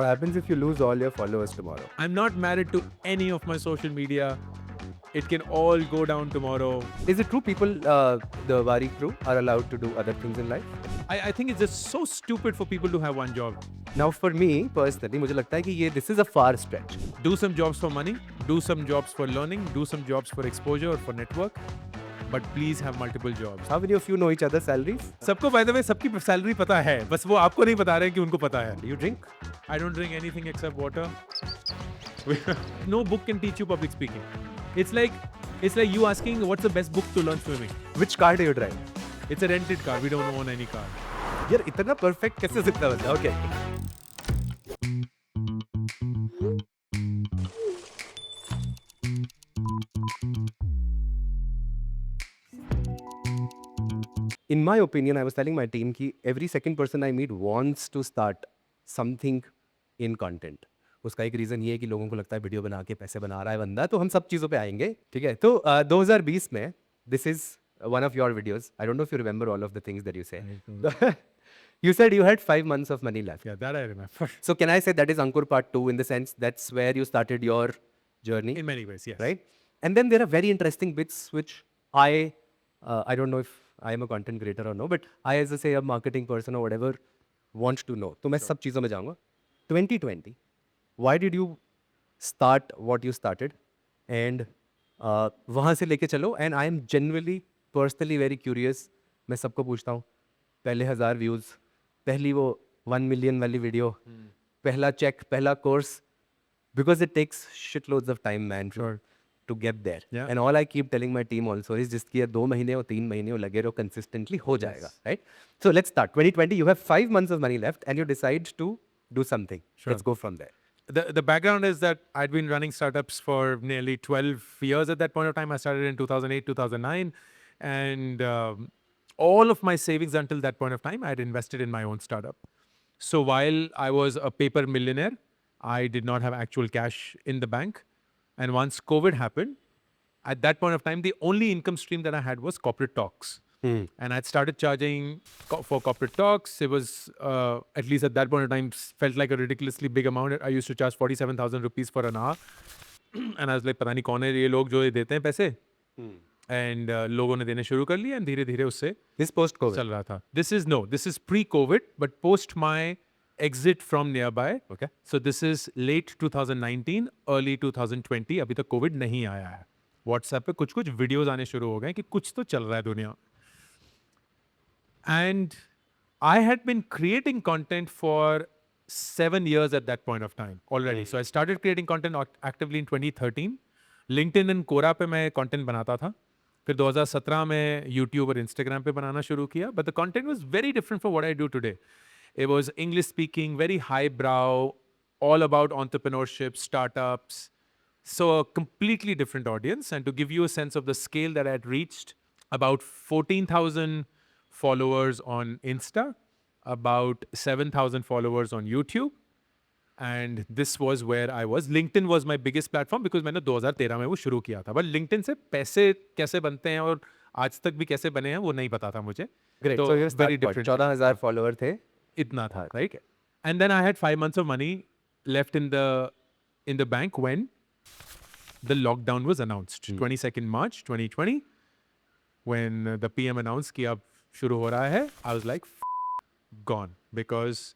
happens if you lose all your followers tomorrow? I'm not married to any of my social media. It can all go down tomorrow. Is it true people, the Wari crew, are allowed to do other things in life? I think it's just so stupid for people to have one job. Now, for me personally, मुझे लगता है कि ये this is a far stretch. Do some jobs for money, do some jobs for learning, do some jobs for exposure or for network, but please have multiple jobs. How many of you know each other's salaries? सबको by the way सबकी salary पता है, बस वो आपको नहीं बता रहे कि उनको पता है. Do you drink? I don't drink anything except water. No book can teach you public speaking. It's like you asking what's the best book to learn swimming. Which car do you drive? It's a rented car. We don't own any car. यार इतना perfect कैसे हो सकता है बंदा? Okay. In my opinion, I was telling my team कि every second person I meet wants to start something in content. उसका एक रीज़न ये है कि लोगों को लगता है वीडियो बना के पैसे बना रहा है बंदा, तो हम सब चीज़ों पे आएंगे, ठीक है? तो 2020 में this is one of your videos. I don't know if you remember all of the things that you say. You said you had 5 months of money left. Yeah, that I remember. So can I say that is Ankur Part 2 in the sense that's where you started your journey? In many ways, yes. Right? And then there are very interesting bits which I don't know if I am a content creator or no, but I as a marketing person or whatever want to know. तो मैं सब चीज़ों में जाऊँगा. 2020, why did you start what you started? And वहाँ से लेके चलो. And I am genuinely, personally very curious. मैं सबको पूछता हूँ. पहले 1000 views, पहली वो 1 million वाली वीडियो, पहला चेक, पहला course, because it takes shitloads of time, man. Sure. To get there. Yeah. And all I keep telling my team also is जिसकी 2 महीने और 3 महीने और लगे रहो consistently हो जाएगा, right? So let's start. 2020, you have 5 months of money left and you decide to do something. Sure. Let's go from there. The background is that I'd been running startups for nearly 12 years at that point of time. I started in 2008, 2009. And all of my savings until that point of time, I had invested in my own startup. So while I was a paper millionaire, I did not have actual cash in the bank. And once COVID happened, at that point of time, the only income stream that I had was corporate talks. And I'd started charging for corporate talks. It was, at least at that point of time, felt like a ridiculously big amount. I used to charge 47,000 rupees for an hour. And I was like, पता नहीं कौन है ये लोग जो ये देते हैं पैसे. And लोगों ने देने शुरू कर लिए and धीरे धीरे उससे This post-COVID? चल रहा था. This is pre-COVID, but post my exit from Nearby. Okay. So this is late 2019, early 2020. अभी तक COVID नहीं आया है. WhatsApp पे कुछ videos आने शुरू हो गए कि कुछ तो चल रहा है दुनिया. And I had been creating content for 7 years at that point of time already. So I started creating content actively in 2013. LinkedIn and Quora पे मैं content बनाता था. फिर 2017 में YouTube और Instagram पे बनाना शुरू किया. But the content was very different from what I do today. It was English speaking, very highbrow, all about entrepreneurship, startups. So a completely different audience. And to give you a sense of the scale that I had reached, about 14,000 followers on Insta, about 7,000 followers on YouTube. And this was where I was. LinkedIn was my biggest platform because मैंने 2013 में वो शुरू किया था. But LinkedIn से पैसे कैसे बनते हैं और आज तक भी कैसे बने हैं वो नहीं पता था मुझे. Great. तो So you very start different. 14,000 follower थे. इतना था, right? And then I had 5 months of money left in the bank when the lockdown was announced. 22nd March 2020, when the PM announced कि अब शुरू हो रहा है, I was like, gone. Because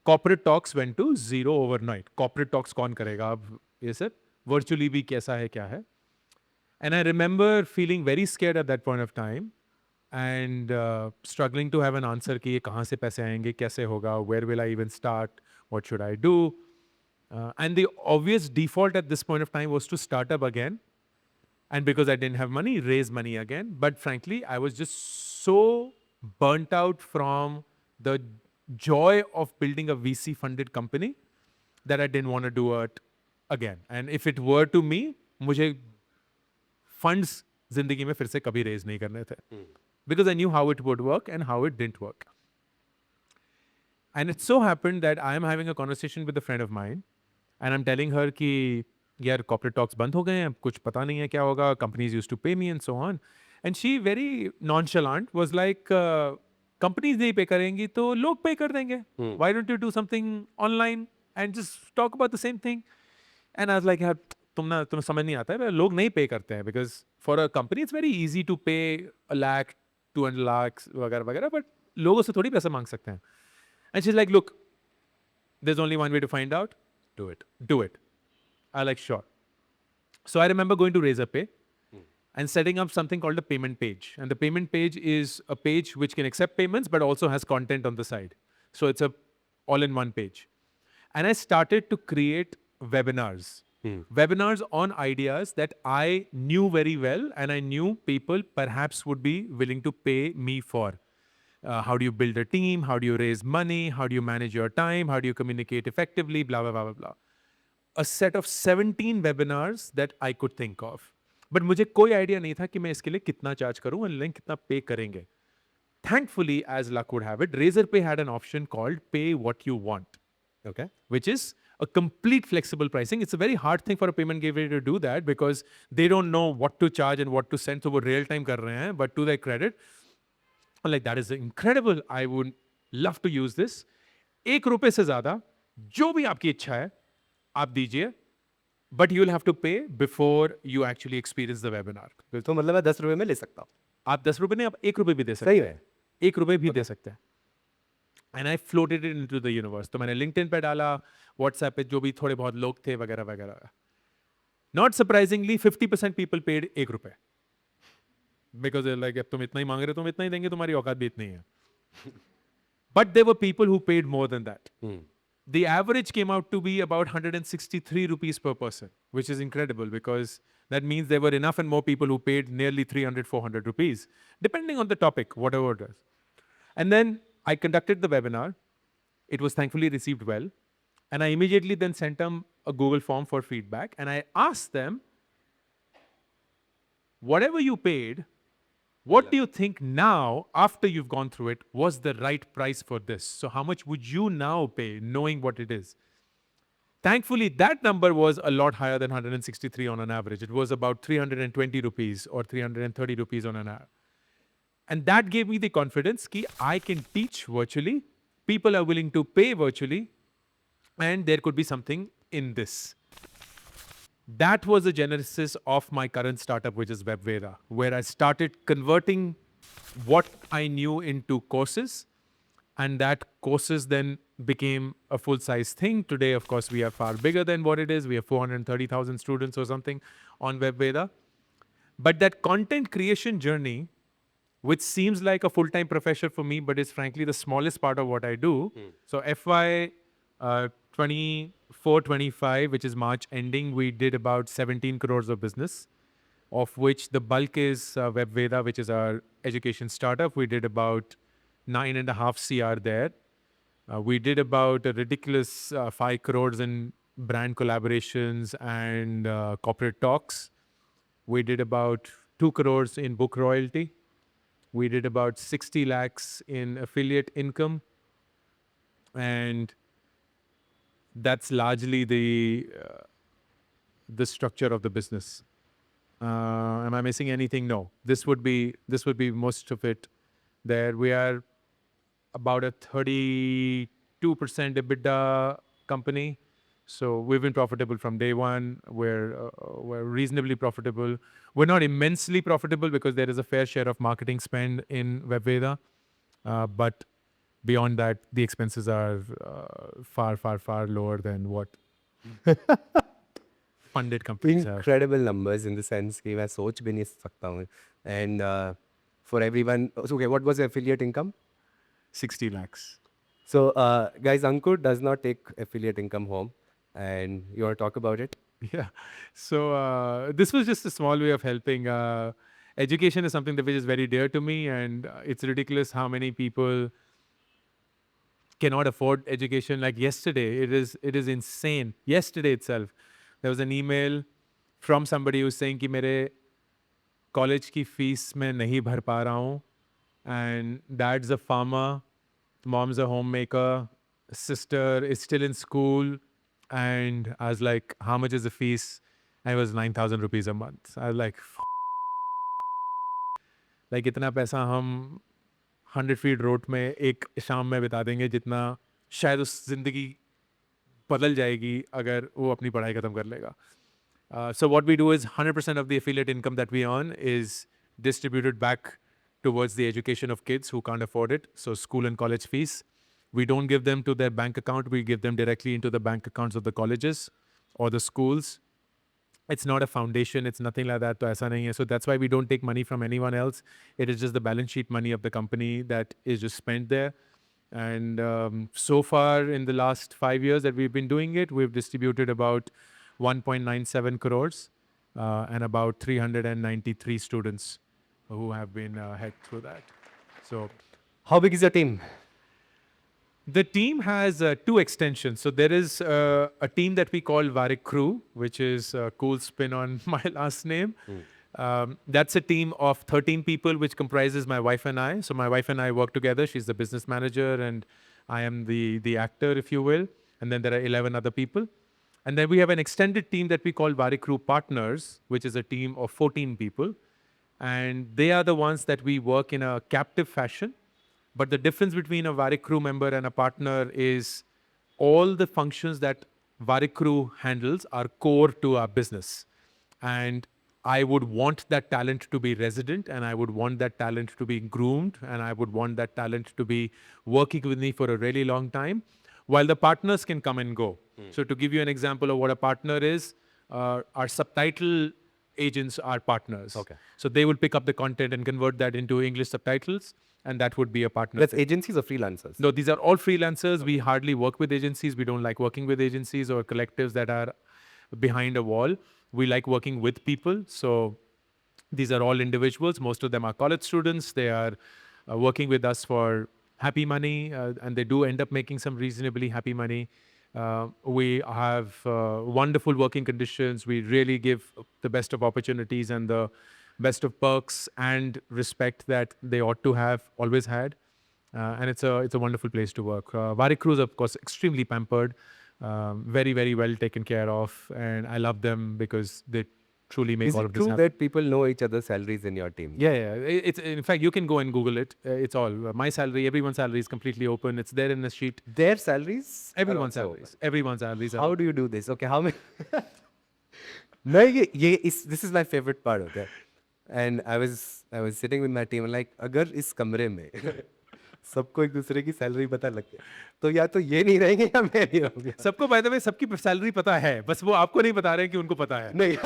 corporate talks went to zero overnight. Corporate talks कौन करेगा अब ये सब? Virtually भी कैसा है क्या है? And I remember feeling very scared at that point of time. And struggling to have an answer कि ये कहाँ से पैसे आएंगे, कैसे होगा, where will I even start, what should I do? And the obvious default at this point of time was to start up again. And because I didn't have money, raise money again. But frankly, I was just so burnt out from the joy of building a VC-funded company that I didn't want to do it again. And if it were to me, मुझे funds जिंदगी में फिर से कभी raise नहीं करने थे. Because I knew how it would work and how it didn't work. And it so happened that I am having a conversation with a friend of mine and I'm telling her कि यार corporate talks बंद हो गए हैं, कुछ पता नहीं है क्या होगा, companies used to pay me and so on. And she very nonchalant was like, companies नहीं pay करेंगी तो लोग pay कर देंगे. Why don't you do something online and just talk about the same thing. And I was like, यार तुम्हें समझ नहीं आता है, लोग नहीं पे करते हैं, because for a company it's very easy to pay 1 lakh 200 lakhs वगैरह वगैरह, but लोग उससे थोड़ी पैसा मांग सकते हैं. And she's like, look, there's only one way to find out. Do it. Do it. I like, sure. So I remember going to Razorpay and setting up something called a payment page. And the payment page is a page which can accept payments but also has content on the side. So it's a all-in-one page. And I started to create webinars. Webinars on ideas that I knew very well and I knew people perhaps would be willing to pay me for. How do you build a team? How do you raise money? How do you manage your time? How do you communicate effectively? Blah, blah, blah, blah, blah. A set of 17 webinars that I could think of. But मुझे कोई idea नहीं था कि मैं इसके लिए कितना charge करूं and लोग कितना pay करेंगे. Thankfully, as luck would have it, Razorpay had an option called pay what you want. Okay. Which is a complete flexible pricing. It's a very hard thing for a payment gateway to do that because they don't know what to charge and what to send. So वो real time कर रहे हैं. But to their credit, I'm like, that is incredible. I would love to use this. ₹1 से ज़्यादा जो भी आपकी इच्छा है आप दीजिए. But you will have to pay before you actually experience the webinar. तो मतलब मैं 10 रुपए में ले सकता हूँ. आप 10 रुपए नहीं, आप ₹1 भी दे सकते सही हैं. है. 1 रुपए भी दे सकते हैं. And I floated it into the universe. तो मैंने LinkedIn पे डाला, WhatsApp पे जो भी थोड़े बहुत लोग थे वगैरह वगैरह. Not surprisingly, 50% people paid ₹1. Because they're like, अब तुम इतना ही मांग रहे हो, तुम इतना ही देंगे, तुम्हारी औकात भी इतनी है. But there were people who paid more than that. The average came out to be about 163 rupees per person, which is incredible because that means there were enough and more people who paid nearly 300, 400 rupees, depending on the topic, whatever it is. And then I conducted the webinar. It was thankfully received well. And I immediately then sent them a Google form for feedback. And I asked them, whatever you paid, what do you think now, after you've gone through it, was the right price for this? So how much would you now pay, knowing what it is? Thankfully, that number was a lot higher than 163 on an average. It was about 320 rupees or 330 rupees on an hour. And that gave me the confidence that I can teach virtually, people are willing to pay virtually, and there could be something in this. That was the genesis of my current startup, which is WebVeda, where I started converting what I knew into courses, and that courses then became a full-size thing. Today, of course, we are far bigger than what it is. We have 430,000 students or something on WebVeda. But that content creation journey, which seems like a full-time profession for me, but is frankly the smallest part of what I do. So FY 24-25, which is March ending, we did about 17 crores of business, of which the bulk is WebVeda, which is our education startup. We did about 9.5 CR there. We did about a ridiculous 5 crores in brand collaborations and corporate talks. We did about 2 crores in book royalty. We did about 60 lakhs in affiliate income. And that's largely the structure of the business. Am I missing anything? No. This would be most of it. There we are about a 32% EBITDA company. So we've been profitable from day one. We're reasonably profitable. We're not immensely profitable because there is a fair share of marketing spend in WebVeda. But beyond that, the expenses are far, far, far lower than what funded companies have. Incredible numbers in the sense कि मैं सोच भी नहीं सकता हूँ. And for everyone, so okay, what was the affiliate income? 60 lakhs. So guys, Ankur does not take affiliate income home. And you want to talk about it? Yeah. So this was just a small way of helping. Education is something which is very dear to me, and it's ridiculous how many people cannot afford education. Like yesterday, it is insane. Yesterday itself, there was an email from somebody who's saying कि मेरे college की fees मैं नहीं भर पा रहा हूँ, and dad's a farmer, mom's a homemaker, sister is still in school. And I was like, how much is the fees? And it was 9,000 rupees a month. I was like, like इतना पैसा हम 100 feet road में एक शाम में बिता देंगे जितना शायद उस जिंदगी बदल जाएगी अगर वो अपनी पढ़ाई खत्म कर लेगा. So what we do is 100% of the affiliate income that we earn is distributed back towards the education of kids who can't afford it. So school and college fees. We don't give them to their bank account. We give them directly into the bank accounts of the colleges or the schools. It's not a foundation. It's nothing like that. तो ऐसा नहीं है. So that's why we don't take money from anyone else. It is just the balance sheet money of the company that is just spent there. And so far in the last 5 years that we've been doing it, we've distributed about 1.97 crores and about 393 students who have been helped through that. So How big is your team? the team has two extensions. So there is a team that we call Varik Crew, which is a cool spin on my last name. That's a team of 13 people, which comprises my wife and I. So my wife and I work together. She's the business manager, and I am the actor, if you will. And then there are 11 other people. And then we have an extended team that we call Varik Crew Partners, which is a team of 14 people. And they are the ones that we work in a captive fashion. But the difference between a Varik Crew member and a partner is all the functions that Varik Crew handles are core to our business. And I would want that talent to be resident, and I would want that talent to be groomed, and I would want that talent to be working with me for a really long time, while the partners can come and go. So to give you an example of what a partner is, our subtitle agents are partners. Okay. So they will pick up the content and convert that into English subtitles, and that would be a partner. That's agencies or freelancers? No, these are all freelancers. We hardly work with agencies. We don't like working with agencies or collectives that are behind a wall. We like working with people. So these are all individuals. Most of them are college students. They are working with us for happy money, and they do end up making some reasonably happy money. We have wonderful working conditions. We really give the best of opportunities and the best of perks and respect that they ought to have always had. And it's a wonderful place to work. Varik Crew is, of course, extremely pampered, very, very well taken care of. And I love them because they truly make Is all it of this true happen. that people know each other's salaries in your team? Yeah, yeah. It's in fact, you can go and Google it. It's all my salary. Everyone's salary is completely open. It's there in a sheet. Their salaries? are Everyone's also salaries. Everyone's salaries. open. Are How do you do this? Okay, how many? No, this is my favorite part of it. And I was sitting with my team and like, अगर इस कमरे में सबको एक दूसरे की salary पता लग गया तो या तो ये नहीं रहेंगे या मैं नहीं रहूंगा. सबको बाय द वे सबकी सैलरी पता है, बस वो आपको नहीं बता रहे हैं कि उनको पता है. नहीं.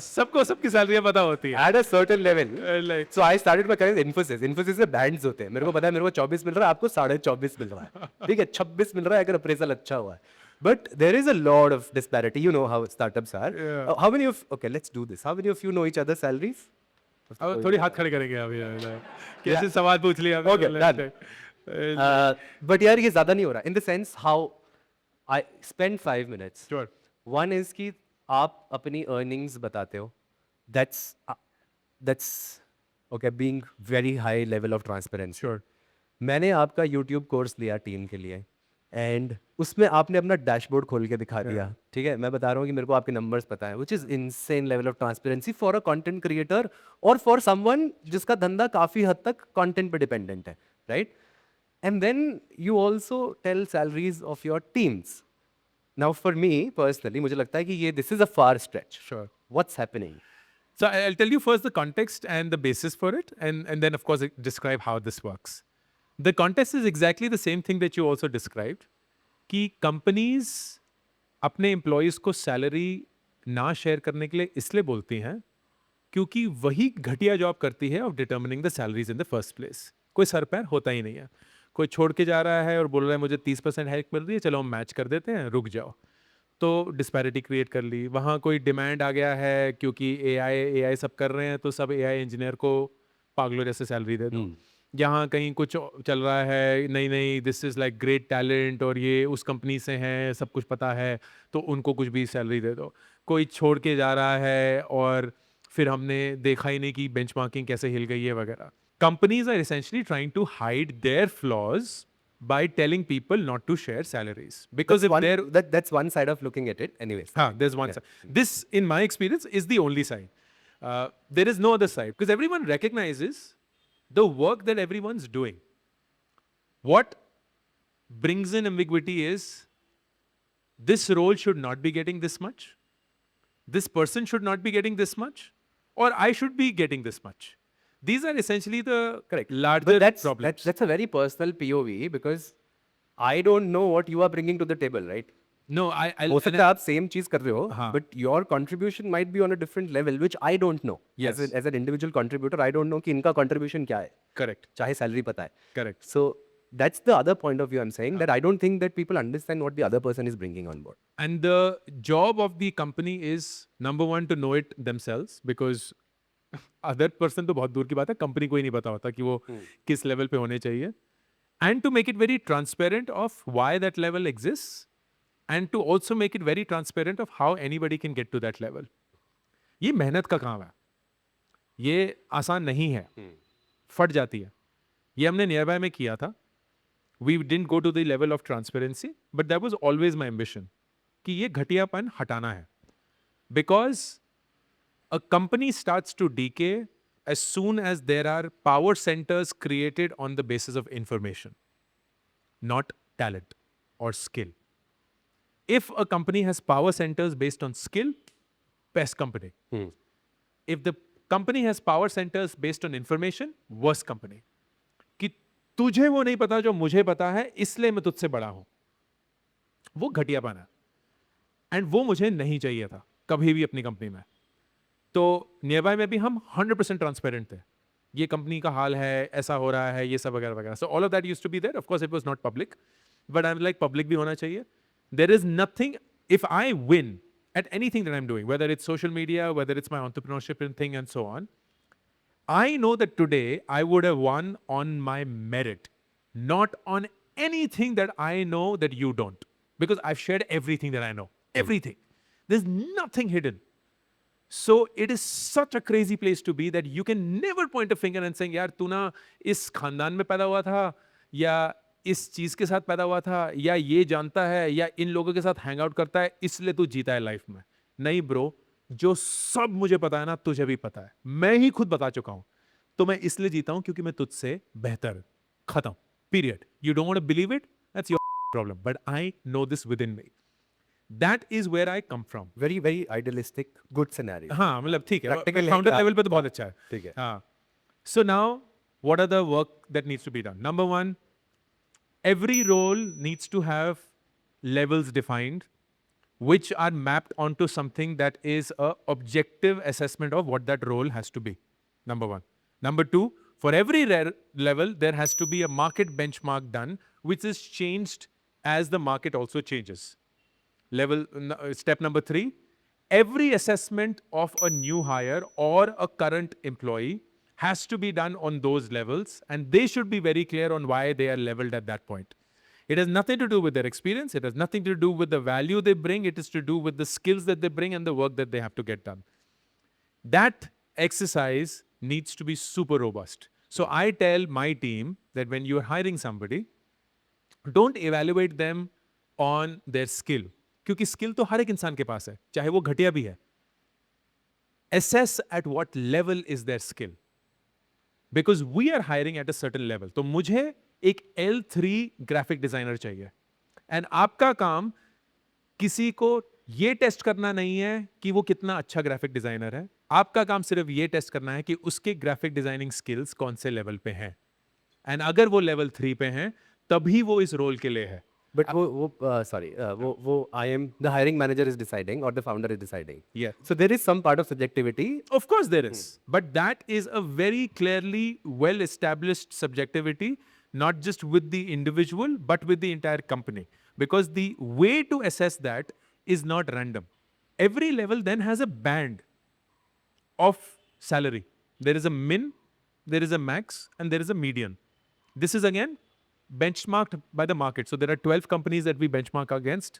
सबको सबकी सैलरियां पता होती है. At a certain level. Like, So I started my career in Infosys. Infosys में बैंड्स होते हैं. मेरे को पता है मेरे को 24 मिल रहा है, आपको 24.5 मिल रहा है. ठीक है, 26 मिल रहा है अगर अप्रेजल अच्छा हुआ है. But there is a lot of disparity. You know how startups are. Yeah. How many of okay, let's do this. How many of you know each other's salaries? अब थोड़ी हाथ खड़े करेंगे अभी. कैसे सवाल पूछ लिया. Okay, done. But यार ये ज़्यादा नहीं हो रहा. In the sense how I spend 5 minutes. Sure. One is कि आप अपनी earnings बताते हो. That's okay, being very high level of transparency. Sure. मैंने आपका YouTube कोर्स लिया टीम के लिए एंड उसमें आपने अपना डैशबोर्ड खोल के दिखा दिया. ठीक है, मैं बता रहा हूँ कि मेरे को आपके नंबर्स पता है, which is insane level of transparency for a content creator और फॉर समवन जिसका धंधा काफ़ी हद तक कंटेंट पे डिपेंडेंट है, right? And then you also tell salaries of your teams. Now for me personally मुझे लगता है कि ये this is a far stretch. Sure. What's happening? So I'll tell you first the context and the basis for it, and then of course describe how this works. The context is exactly the same thing that you also described. कि companies अपने employees को salary ना share करने के लिए इसलिए बोलती हैं क्योंकि वही घटिया जॉब करती है of determining the salaries in the first place. कोई सर पैर होता ही नहीं है. कोई छोड़ के जा रहा है और बोल रहा है मुझे 30% हाइक मिल रही है, चलो हम मैच कर देते हैं, रुक जाओ. तो डिस्पैरिटी क्रिएट कर ली. वहाँ कोई डिमांड आ गया है क्योंकि एआई सब कर रहे हैं तो सब एआई इंजीनियर को पागलों जैसे सैलरी दे दो. यहाँ कहीं कुछ चल रहा है, नहीं this is like great talent और ये उस कंपनी से हैं, सब कुछ पता है, तो उनको कुछ भी सैलरी दे दो. कोई छोड़ के जा रहा है और फिर हमने देखा ही नहीं कि बेंचमार्किंग कैसे हिल गई है वगैरह. Companies are essentially trying to hide their flaws by telling people not to share salaries because if they're that's one side of looking at it. Anyways, there's one side. This, in my experience, is the only side. There is no other side because everyone recognizes the work that everyone's doing. What brings in ambiguity is this role should not be getting this much, this person should not be getting this much, or I should be getting this much. These are essentially the Correct. larger But that's, problems. that's a very personal POV because I don't know what you are bringing to the table, right? No, I'll हो सकता है आप same चीज कर रहे हो, हाँ. but your contribution might be on a different level, which I don't know. Yes. As an individual contributor, I don't know कि इनका contribution क्या है, correct, चाहे salary पता है. correct. So that's the other point of view I'm saying, that I don't think that people understand what the other person is bringing on board. And the job of the company is number one to know it themselves, because other person तो बहुत दूर की बात है, company को ही नहीं पता होता कि वो किस लेवल पे होने चाहिए. And to make it very transparent of why that level exists, and to also make it very transparent of how anybody can get to that level. ये मेहनत का काम है, ये आसान नहीं है, फट जाती है. ये हमने नियरबाई में किया था. We didn't go to the level of transparency, but that was always my ambition कि ये घटियापन हटाना है. Because a company starts to decay as soon as there are power centers created on the basis of information, not talent or skill. If a company has power centers based on skill, best company. If the company has power centers based on information, worst company. कि तुझे वो नहीं पता जो मुझे पता है, इसलिए मैं तुझसे बड़ा हूं. वो घटियापन है. एंड वो मुझे नहीं चाहिए था कभी भी अपनी कंपनी में. तो नियरबाई में भी हम 100% ट्रांसपेरेंट थे. ये कंपनी का हाल है, ऐसा हो रहा है, ये सब वगैरह वगैरह. So all of that used to be there. Of course it was not public, but I am like public भी होना चाहिए. There is nothing, if I win at anything that I'm doing, whether it's social media, whether it's my entrepreneurship and thing and so on, I know that today I would have won on my merit, not on anything that I know that you don't, because I've shared everything that I know. Everything. There's nothing hidden. So it is such a crazy place to be that you can never point a finger and saying, यार तू ना इस खानदान में पैदा हुआ था, या इस चीज के साथ पैदा हुआ था, या ये जानता है, या इन लोगों के साथ हैंग आउट करता है, इसलिए तू जीता है लाइफ में. नहीं ब्रो, जो सब मुझे पता है ना, तुझे भी पता है. मैं ही खुद बता चुका हूं. तो मैं इसलिए जीता हूं क्योंकि मैं तुझसे बेहतर. खत्म. Period. You don't want to believe it, that's your problem, but I know this within me. That is where I come from. Very, very idealistic, good scenario. हाँ, मतलब ठीक है, Practical फाउंडर है, लेवल पे तो बहुत अच्छा है. ठीक है. हाँ. So now, what are the work that needs to be done? Number one, every role needs to have levels defined, which are mapped onto something that is a objective assessment of what that role has to be. Number one. Number two, for every level, there has to be a market benchmark done, which is changed as the market also changes. Step number three, every assessment of a new hire or a current employee has to be done on those levels, and they should be very clear on why they are leveled at that point. It has nothing to do with their experience. It has nothing to do with the value they bring. It is to do with the skills that they bring and the work that they have to get done. That exercise needs to be super robust. So I tell my team that when you're hiring somebody, don't evaluate them on their skill. क्योंकि skill तो हर एक इंसान के पास है, चाहे वो घटिया भी है. Assess at what level is their skill. Because we are hiring at a certain level. तो मुझे एक L3 ग्राफिक डिजाइनर चाहिए. एंड आपका काम किसी को ये टेस्ट करना नहीं है कि वो कितना अच्छा ग्राफिक डिजाइनर है. आपका काम सिर्फ ये टेस्ट करना है कि उसके ग्राफिक डिजाइनिंग स्किल्स कौन से लेवल पे हैं. एंड अगर वो लेवल 3 पे हैं, तभी वो इस रोल के लिए है. But वो I am the hiring manager is deciding or the founder is deciding. Yeah. So there is some part of subjectivity. Of course there is. But that is a very clearly well-established subjectivity, not just with the individual, but with the entire company. Because the way to assess that is not random. Every level then has a band of salary. There is a min, there is a max, and there is a median. This is again benchmarked by the market. So there are 12 companies that we benchmark against.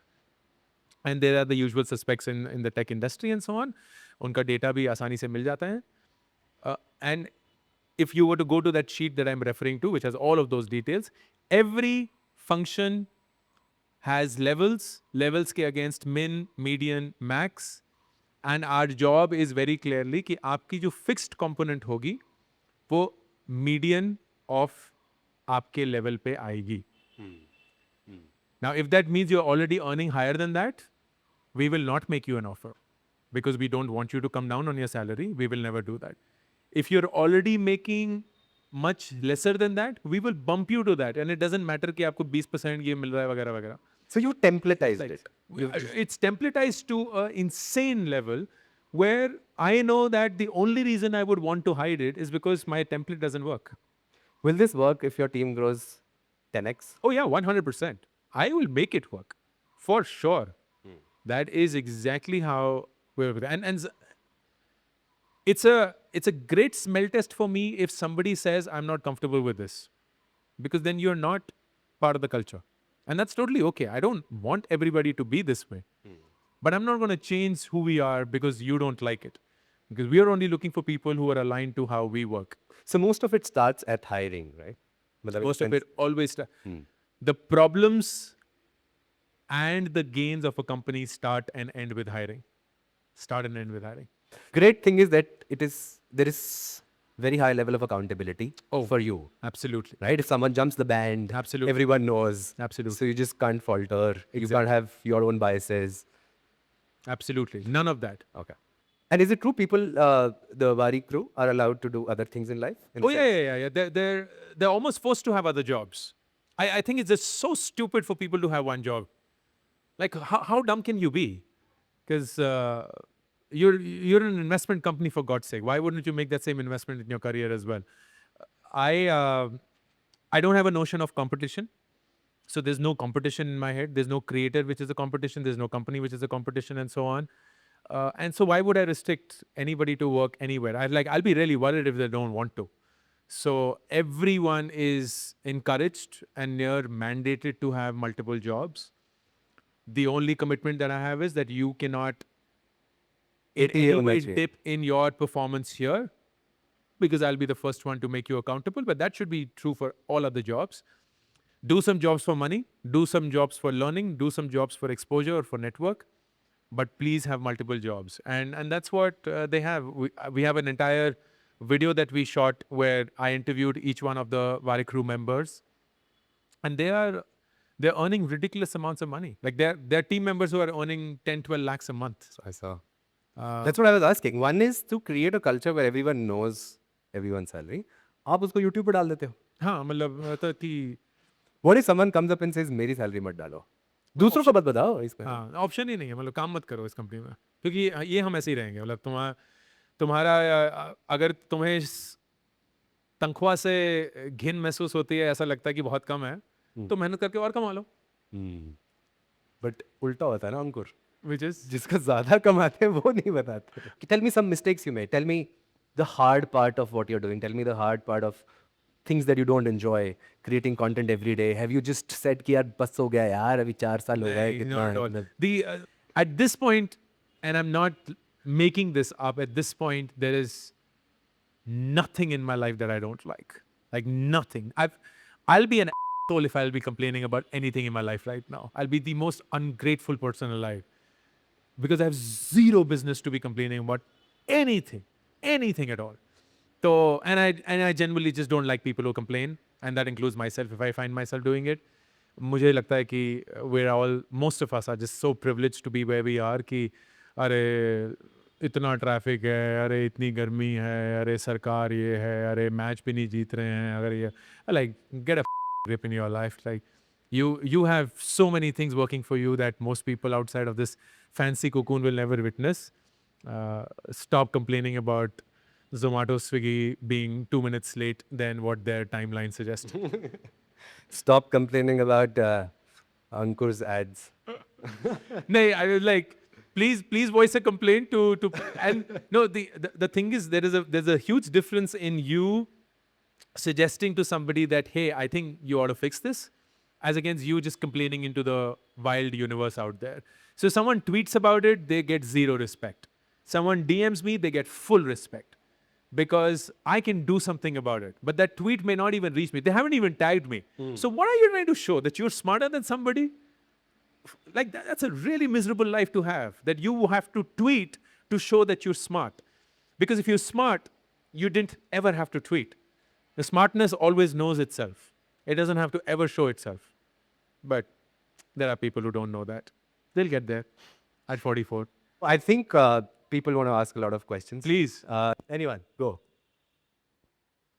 And there are the usual suspects in the tech industry and so on. उनका data भी आसानी से मिल जाता है. And if you were to go to that sheet that I'm referring to, which has all of those details, every function has levels के against min, median, max. And our job is very clearly कि आपकी जो fixed component होगी, वो median of आपके level पे आएगी. Now, if that means you're already earning higher than that, we will not make you an offer because we don't want you to come down on your salary. We will never do that. If you're already making much lesser than that, we will bump you to that. And it doesn't matter कि आपको 20% ये मिल रहा है वगैरह वगैरह. So you templatized Like, it. it's templatized to an insane level where I know that the only reason I would want to hide it is because my template doesn't work. Will this work if your team grows 10x? Oh yeah, 100%. I will make it work for sure. That is exactly how we're and it's a great smell test for me if somebody says I'm not comfortable with this, because then you're not part of the culture, and that's totally okay. I don't want everybody to be this way, but I'm not going to change who we are because you don't like it, because we are only looking for people who are aligned to how we work. So most of it starts at hiring, right? मतलब Most of expense- it always the problems and the gains of a company start and end with hiring. Start and end with hiring. Great thing is that there is very high level of accountability for you, Absolutely. right? If someone jumps the band, Absolutely. everyone knows. Absolutely. So you just can't falter. You can't have your own biases. Absolutely. None of that. Okay. And is it true people, the Wari crew, are allowed to do other things in life? In a Oh sense? yeah. They're almost forced to have other jobs. I think it's just so stupid for people to have one job. Like how dumb can you be? Because you're an investment company, for God's sake. Why wouldn't you make that same investment in your career as well? I don't have a notion of competition. So there's no competition in my head. There's no creator which is a competition. There's no company which is a competition, and so on. And so why would I restrict anybody to work anywhere? I'll be really worried if they don't want to. So everyone is encouraged and near mandated to have multiple jobs. The only commitment that I have is that you cannot in ये any होना way चाहिए. dip in your performance here, because I'll be the first one to make you accountable. But that should be true for all other jobs. Do some jobs for money, do some jobs for learning, do some jobs for exposure or for network, but please have multiple jobs. And that's what they have. We have an entire video that we shot where I interviewed each one of the Vare crew members, and they're earning ridiculous amounts of money. Like they're team members who are earning 10, 12 lakhs a month. I saw. That's what I was asking. One is to create a culture where everyone knows everyone's salary. आप उसको YouTube पे डाल देते हो. हाँ, मतलब तो कि What if someone comes up and says मेरी salary मत डालो? दूसरों को मत बताओ इसमें. हाँ, ऑप्शन ही नहीं है, मतलब काम मत करो इस कंपनी में, क्योंकि ये हम ऐसे ही रहेंगे. मतलब तुम्हारा अगर तुम्हें तनख्वाह से घिन महसूस होती है, ऐसा लगता है कि बहुत कम है, तो मेहनत करके और कमा लो. But उल्टा होता है ना अंकुर. Which is जिसका ज़्यादा कमाते हैं वो नहीं बताते. Tell me some mistakes you made. Tell me the hard part of what you're doing. Tell me the hard part of things that you don't enjoy. Creating content every day. Have you just said कि यार बस हो गया यार अभी 4 साल हो गए not कितना at all. मतलब- At this point, and I'm not making this up, at this point, there is nothing in my life that I don't like. Like nothing. I'll be an asshole if I'll be complaining about anything in my life right now. I'll be the most ungrateful person alive, because I have zero business to be complaining about anything at all. So, and I generally just don't like people who complain, and that includes myself if I find myself doing it. मुझे लगता है कि most of us are just so privileged to be where we are कि अरे इतना traffic है, अरे इतनी गर्मी है, अरे सरकार ये है, अरे मैच भी नहीं जीत रहे हैं, अगर ये like get a grip in your life. Like you have so many things working for you that most people outside of this fancy cocoon will never witness. Stop complaining about Zomato, Swiggy being 2 minutes late than what their timeline suggests. Stop complaining about Ankur's ads. No, I was like, please voice a complaint to and no, the thing is there's a huge difference in you suggesting to somebody that, hey, I think you ought to fix this, as against you just complaining into the wild universe out there. So someone tweets about it, they get zero respect. Someone DMs me, they get full respect, because I can do something about it. But that tweet may not even reach me. They haven't even tagged me. So what are you trying to show? That you're smarter than somebody? Like that's a really miserable life to have, that you have to tweet to show that you're smart. Because if you're smart, you didn't ever have to tweet. The smartness always knows itself. It doesn't have to ever show itself. But There are people who don't know that. They'll get there at 44. I think people want to ask a lot of questions. Please. Anyone, go.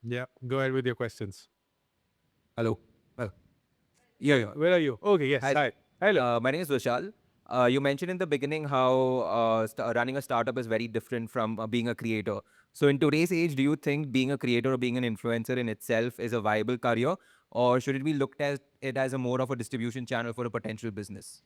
Yeah. Go ahead with your questions. Hello. Yeah. Where are you? Okay. Yes. Hi. Hi. Hello. My name is Vishal. You mentioned in the beginning how running a startup is very different from being a creator. So, in today's age, do you think being a creator or being an influencer in itself is a viable career, or should it be looked at it as a more of a distribution channel for a potential business?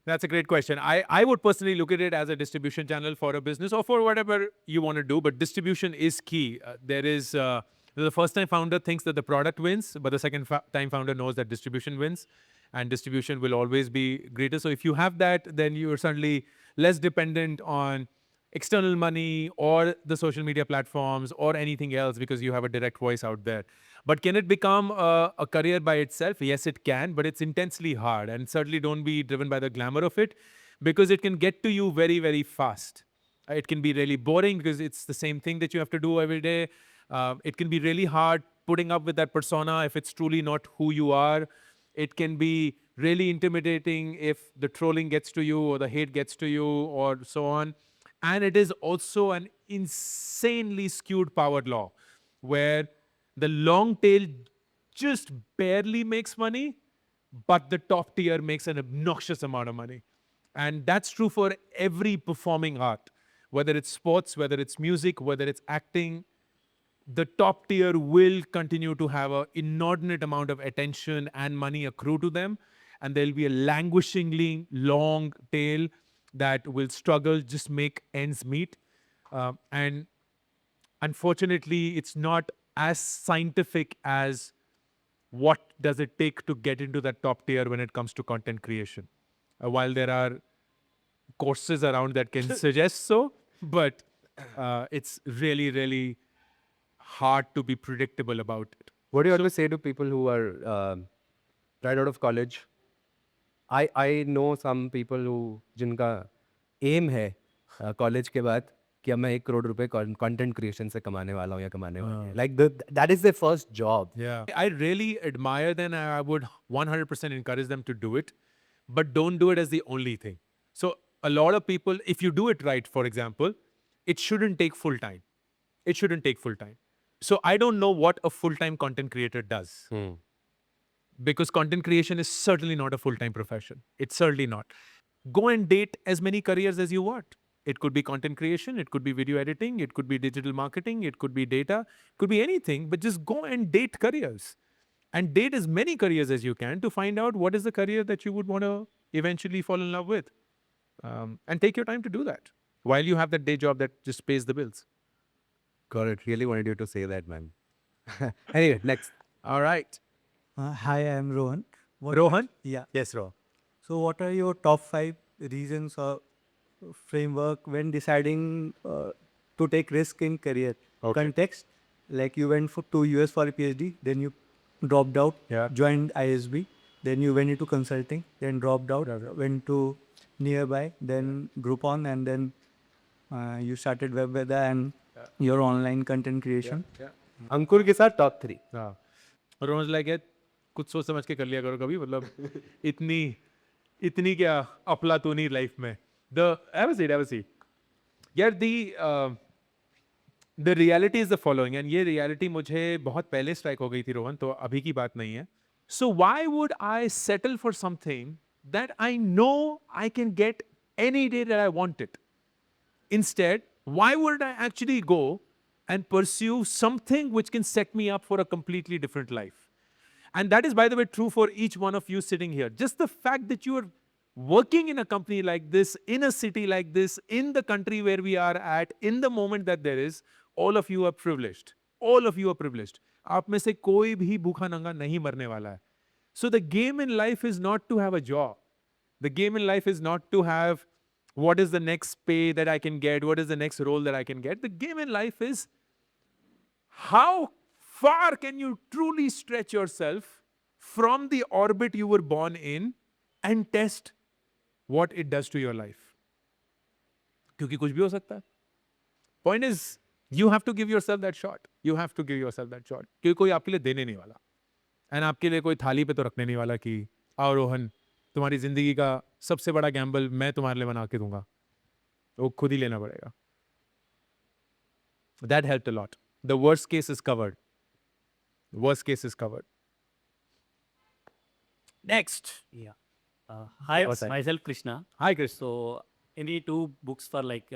That's a great question. I would personally look at it as a distribution channel for a business or for whatever you want to do, but distribution is key. The first time founder thinks that the product wins, but the second time founder knows that distribution wins, and distribution will always be greater. So if you have that, then you're certainly less dependent on external money or the social media platforms or anything else because you have a direct voice out there. But can it become a career by itself? Yes, it can, but it's intensely hard. And certainly don't be driven by the glamour of it because it can get to you very, very fast. It can be really boring because it's the same thing that you have to do every day. It can be really hard putting up with that persona if it's truly not who you are. It can be really intimidating if the trolling gets to you or the hate gets to you or so on. And it is also an insanely skewed power law where the long tail just barely makes money, but the top tier makes an obnoxious amount of money. And that's true for every performing art, whether it's sports, whether it's music, whether it's acting. The top tier will continue to have an inordinate amount of attention and money accrue to them. And there'll be a languishingly long tail that will struggle, just make ends meet. And unfortunately, it's not as scientific as what does it take to get into that top tier when it comes to content creation. While there are courses around that can suggest so, but it's really, really hard to be predictable about it. What do you always say to people who are right out of college? I know some people who जिनका aim है college के बाद कि अब मैं 1 करोड़ रुपए content creation से कमाने वाला हूँ या कमाने वाली है. Like that is their first job. Yeah. I really admire them and I would 100% encourage them to do it, but don't do it as the only thing. So a lot of people, if you do it right, for example, it shouldn't take full time. It shouldn't take full time. So I don't know what a full-time content creator does. Because content creation is certainly not a full-time profession. It's certainly not. Go and date as many careers as you want. It could be content creation, it could be video editing, it could be digital marketing, it could be data, it could be anything, but just go and date careers. And date as many careers as you can to find out what is the career that you would want to eventually fall in love with. And take your time to do that while you have that day job that just pays the bills. Got it. Really wanted you to say that, man. Anyway, next. All right. Hi, I am Rohan. Rohan? Yeah. Yes, Rohan. So, what are your top 5 reasons or framework when deciding to take risk in career? Okay. Context, like you went to US for a PhD, then you dropped out, Yeah. joined ISB, then you went into consulting, then dropped out, went to Nearby, then Groupon, and then you started WebVeda and your online content creation. अंकुर के साथ top 3. हाँ. रोज like है कुछ सोच समझ के कर लिया करो कभी मतलब इतनी क्या अफलातूनी लाइफ में द यार the reality is the following and ये रियलिटी मुझे बहुत पहले स्ट्राइक हो गई थी रोहन तो अभी की बात नहीं है so why would I settle for something that I know I can get any day that I want it Instead, why would I actually go and pursue something which can set me up for a completely different life? And that is, by the way, true for each one of you sitting here. Just the fact that you are working in a company like this, in a city like this, in the country where we are at, in the moment that there is, all of you are privileged. All of you are privileged. आप में से कोई भी भूखा नंगा नहीं मरने वाला है. So the game in life is not to have a job. The game in life is not to have what is the next pay that I can get? What is the next role that I can get? The game in life is how far can you truly stretch yourself from the orbit you were born in and test what it does to your life? क्योंकि कुछ भी हो सकता है. Point is, you have to give yourself that shot. You have to give yourself that shot. क्योंकि कोई आपके लिए देने नहीं वाला. And आपके लिए कोई थाली पे तो रखने नहीं वाला कि आओ रोहन तुम्हारी ज़िंदगी का सबसे बड़ा गैम्बल मैं तुम्हारे लिए बना के दूंगा, वो खुद ही लेना पड़ेगा. That helped a lot. The worst case is covered. Worst case is covered. Next. Yeah. Hi, What's that? myself Krishna. Hi, Chris. So, any two books for like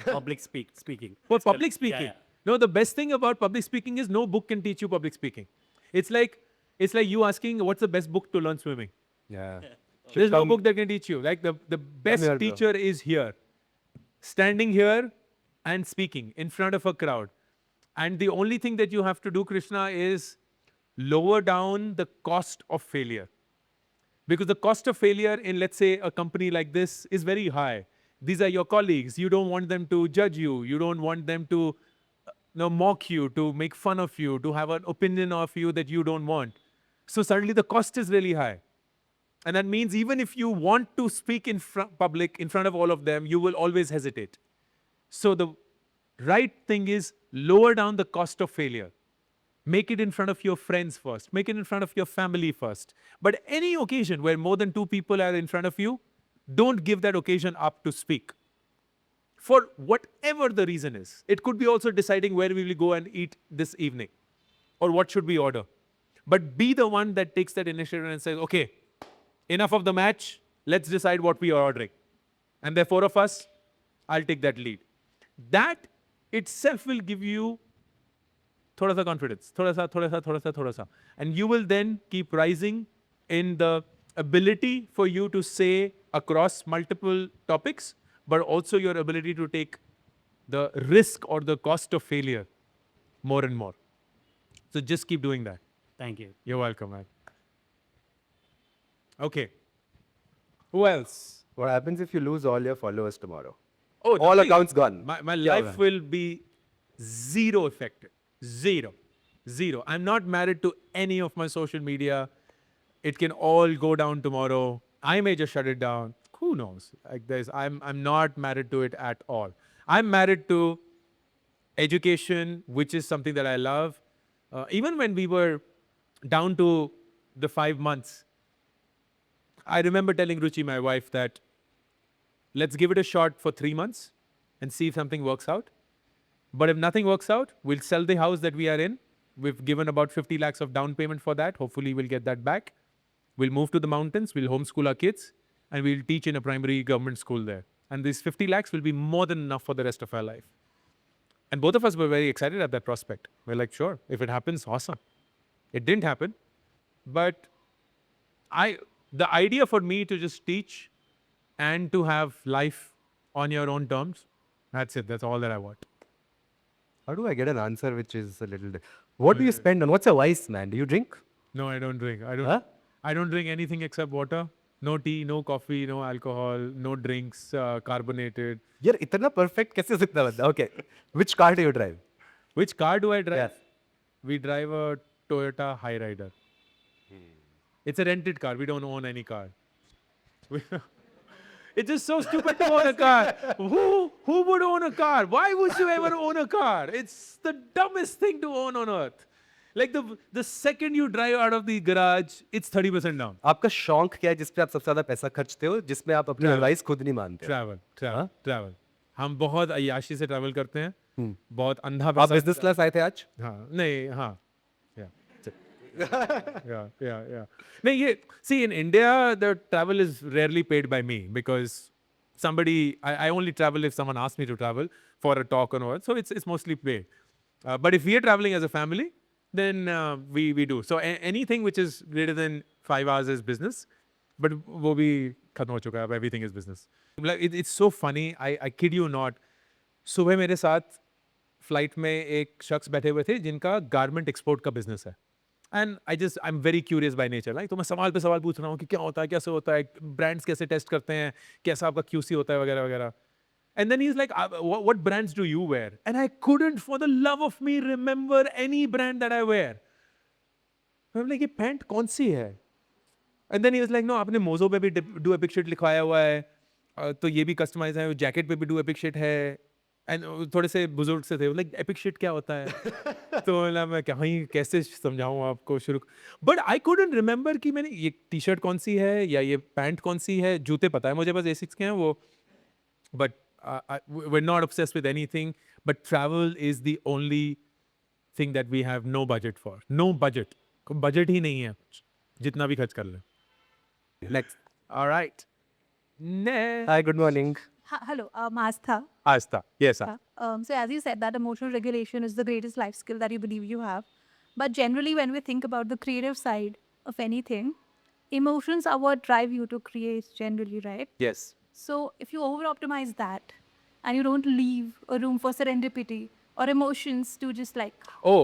public speaking? For It's called- public speaking. Yeah, No, the best thing about public speaking is no book can teach you public speaking. It's like you asking what's the best book to learn swimming. Yeah. There's no book that can teach you. Like the best here, bro. teacher is here, standing here and speaking in front of a crowd. And the only thing that you have to do, Krishna, is lower down the cost of failure. Because the cost of failure in, let's say, a company like this is very high. These are your colleagues. You don't want them to judge you. You don't want them to mock you, to make fun of you, to have an opinion of you that you don't want. So suddenly the cost is really high. And that means even if you want to speak in public, in front of all of them, you will always hesitate. So the right thing is lower down the cost of failure. Make it in front of your friends first. Make it in front of your family first. But any occasion where more than two people are in front of you, don't give that occasion up to speak. For whatever the reason is. It could be also deciding where we will go and eat this evening. Or what should we order. But be the one that takes that initiative and says, okay, enough of the match. Let's decide what we are ordering. And there are four of us. I'll take that lead. That itself will give you thoda sa confidence. Thoda sa, thoda sa, thoda sa, thoda sa. And you will then keep rising in the ability for you to say across multiple topics, but also your ability to take the risk or the cost of failure more and more. So just keep doing that. Thank you. You're welcome, man. Okay. Who else? What happens if you lose all your followers tomorrow? Oh, All nothing. accounts gone. My Kya life hoga? will be zero affected. Zero. Zero. I'm not married to any of my social media. It can all go down tomorrow. I may just shut it down. Who knows? Like I'm not married to it at all. I'm married to education, which is something that I love. Even when we were down to the 5 months, I remember telling Ruchi, my wife, that let's give it a shot for 3 months and see if something works out. But if nothing works out, we'll sell the house that we are in. We've given about 50 lakhs of down payment for that. Hopefully we'll get that back. We'll move to the mountains, we'll homeschool our kids, and we'll teach in a primary government school there. And these 50 lakhs will be more than enough for the rest of our life. And both of us were very excited at that prospect. We're like, sure, if it happens, awesome. It didn't happen. But the idea for me to just teach and to have life on your own terms, that's it. That's all that I want. How do I get an answer which is a little... What do you spend on? What's your vice, man? Do you drink? No, I don't drink. Huh? I don't drink anything except water. No tea, no coffee, no alcohol, no drinks, carbonated. Yaar, itna perfect kaise ho sakta banda? Okay. Which car do you drive? Which car do I drive? Yes. We drive a Toyota Hyryder. It's a rented car. We don't own any car. It's just so stupid to own a car. Who would own a car? Why would you ever own a car? It's the dumbest thing to own on earth. Like the second you drive out of the garage, it's 30% down. आपका शौक क्या है जिस पे आप सबसे ज्यादा पैसा खर्चते हो जिसमें आप अपनी एडवाइस खुद नहीं मानते हो? Travel. हम बहुत अय्याशी से ट्रैवल करते हैं. बहुत अंधा आप पैसा. बिजनेस क्लास आए थे आज? हाँ, नहीं, हाँ. Yeah. No, see, in India, the travel is rarely paid by me because I only travel if someone asks me to travel for a talk or what. So it's mostly paid. But if we are traveling as a family, then we do. So anything which is greater than 5 hours is business. But वो भी खत्म हो चुका है. Everything is business. Like, it's so funny. I kid you not. सुबह मेरे साथ flight में एक शख्स बैठे हुए थे जिनका गारमेंट एक्सपोर्ट का बिजनेस है. And I am very curious by nature. Like तो मैं सवाल पे सवाल पूछ रहा हूँ कि क्या होता है, कैसे होता है, ब्रांड्स कैसे टेस्ट करते हैं, कैसा आपका क्यूसी होता है वगैरह वगैरह. And then he is like what brands do you wear? And I couldn't for the love of me remember any brand that I wear. I am like ये पैंट कौन सी है? And then he was like no, आपने मोजो पे भी do epic shit लिखवाया हुआ है, तो ये भी कस्टमाइज है, जैकेट पे भी डू एपिक शिट है. एंड थोड़े से बुजुर्ग से थे, लाइक एपिक शिट क्या होता है? तो बोला मैं कहीं कैसे समझाऊं आपको शुरू, बट आई कुडंट रिमेंबर कि मैंने ये टी शर्ट कौन सी है या ये पैंट कौन सी है. जूते पता है मुझे, बस एसिक्स के हैं वो, but we're not obsessed with anything. But travel is the only thing that we have no budget for. No budget. Budget ही नहीं है कुछ, जितना भी खर्च कर ले. Next. All right. Next. Hi, good morning. Hello, Astha. Asta. Yes, sir. So as you said that emotional regulation is the greatest life skill that you believe you have. But generally when we think about the creative side of anything, emotions are what drive you to create generally, right? Yes. So if you over-optimize that and you don't leave a room for serendipity or emotions to just like, Oh,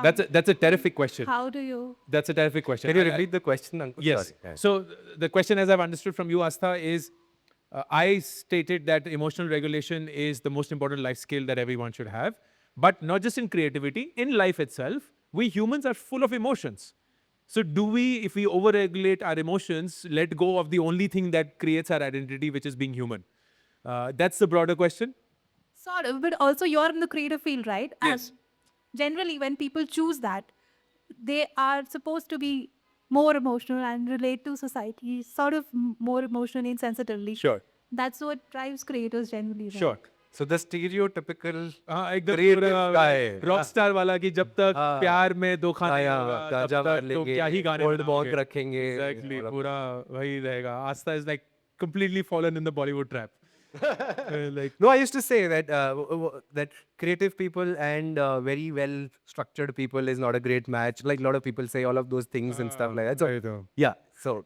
that's a terrific question. how do you... That's a terrific question. Can you repeat the question, Ankush? Yes. Sorry. So the question, as I've understood from you, Astha, is I stated that emotional regulation is the most important life skill that everyone should have. But not just in creativity, in life itself, we humans are full of emotions. So do we, if we overregulate our emotions, let go of the only thing that creates our identity, which is being human? That's the broader question. Sort of, but also you're in the creative field, right? Yes. And generally, when people choose that, they are supposed to be more emotional and relate to society, sort of more emotionally and sensitively. Sure. That's what drives creators generally. Right? Sure. So the stereotypical हाँ एकदम creative guy. Rock star वाला कि जब तक हाँ। प्यार में दो खाना आया होगा, गांजा तब मार तक तो लेंगे, क्या ही गाने old बनाओगे. monk रखेंगे. Exactly, पूरा वही रहेगा. Asta is like completely fallen in the Bollywood trap. Like No, I used to say that that creative people and very well structured people is not a great match. Like a lot of people say all of those things and stuff like that. So वही तो. yeah, so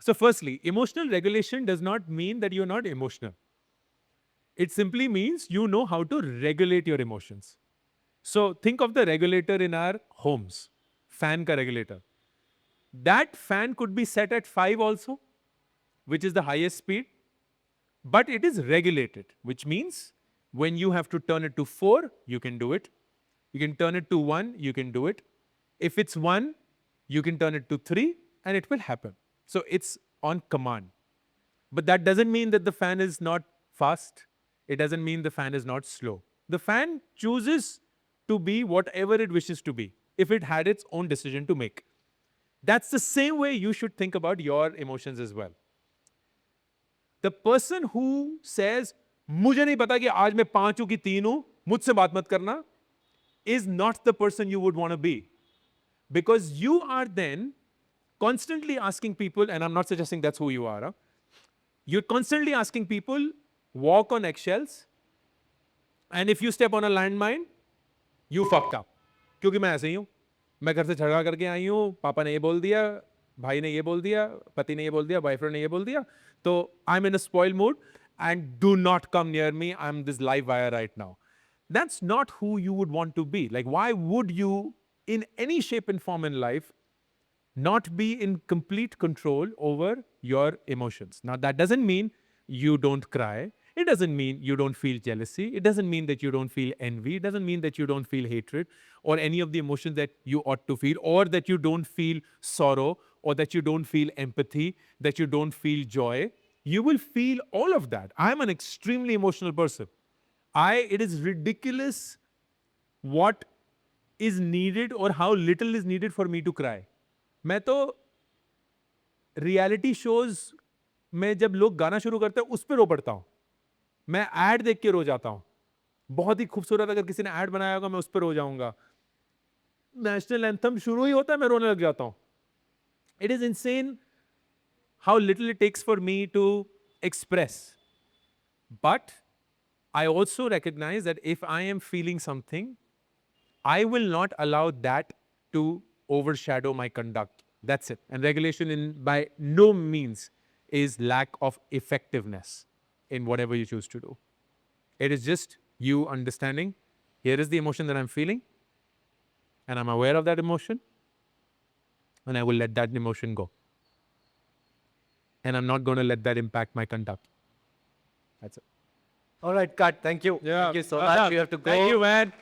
So firstly, emotional regulation does not mean that you're not emotional. It simply means you know how to regulate your emotions. So think of the regulator in our homes, fan ka regulator. That fan could be set at 5 also, which is the highest speed, but it is regulated, which means when you have to turn it to 4, you can do it. You can turn it to 1, you can do it. If it's 1, you can turn it to 3, and it will happen. So it's on command. But that doesn't mean that the fan is not fast. It doesn't mean the fan is not slow. The fan chooses to be whatever it wishes to be, if it had its own decision to make. That's the same way you should think about your emotions as well. The person who says, मुझे नहीं पता कि आज मैं 5 हूं कि 3 हूं, मुझसे बात मत करना, is not the person you would want to be. Because you are then constantly asking people, and I'm not suggesting that's who you are, huh? You're constantly asking people, walk on eggshells, and if you step on a landmine, you fucked up. क्योंकि मैं ऐसे ही हूं, मैं घर से झगड़ा करके आई हूं, पापा ने ये बोल दिया, भाई ने ये बोल दिया, पति ने ये बोल दिया, बॉयफ्रेंड ने ये बोल दिया, तो I'm in a spoiled mood, and do not come near me, I'm this live wire right now. That's not who you would want to be. Like, why would you, in any shape and form in life, not be in complete control over your emotions? Now, that doesn't mean you don't cry. It doesn't mean you don't feel jealousy. It doesn't mean that you don't feel envy. It doesn't mean that you don't feel hatred or any of the emotions that you ought to feel, or that you don't feel sorrow, or that you don't feel empathy, that you don't feel joy. You will feel all of that. I'm an extremely emotional person. It is ridiculous what is needed or how little is needed for me to cry. मैं तो reality shows में जब लोग गाना शुरू करते हैं उस पर रो पड़ता हूँ. मैं ऐड देख के रो जाता हूँ. बहुत ही खूबसूरत अगर किसी ने ऐड बनाया होगा मैं उस पर रो जाऊंगा. नेशनल एंथम शुरू ही होता है मैं रोने लग जाता हूँ. It is insane how little it takes for me to express. But I also recognize that if I am feeling something, I will not allow that to overshadow my conduct. That's it. And regulation by no means is lack of effectiveness in whatever you choose to do. It is just you understanding, here is the emotion that I'm feeling, and I'm aware of that emotion, and I will let that emotion go. And I'm not going to let that impact my conduct. That's it. all right, cut. Thank you. Yeah. Thank you so much. You have to go. Thank you, man.